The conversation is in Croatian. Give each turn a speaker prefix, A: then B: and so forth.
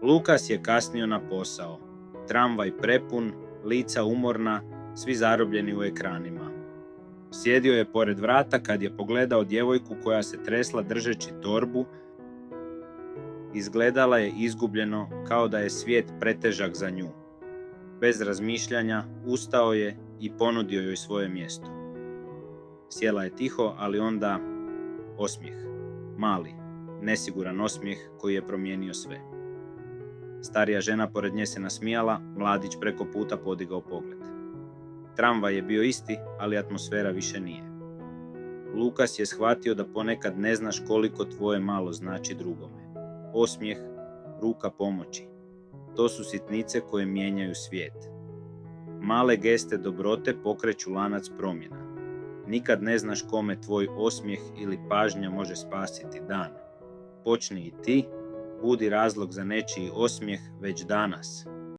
A: Lukas je kasnio na posao. Tramvaj prepun, lica umorna, svi zarobljeni u ekranima. Sjedio je pored vrata kad je pogledao djevojku koja se tresla držeći torbu. Izgledala je izgubljeno, kao da je svijet pretežak za nju. Bez razmišljanja ustao je i ponudio joj svoje mjesto. Sjela je tiho, ali onda osmijeh. Mali, nesiguran osmijeh koji je promijenio sve. Starija žena pored nje se nasmijala, mladić preko puta podigao pogled. Tramvaj je bio isti, ali atmosfera više nije. Lukas je shvatio da ponekad ne znaš koliko tvoje malo znači drugome. Osmijeh, ruka pomoći. To su sitnice koje mijenjaju svijet. Male geste dobrote pokreću lanac promjena. Nikad ne znaš kome tvoj osmijeh ili pažnja može spasiti dan. Počni i ti, budi razlog za nečiji osmijeh već danas.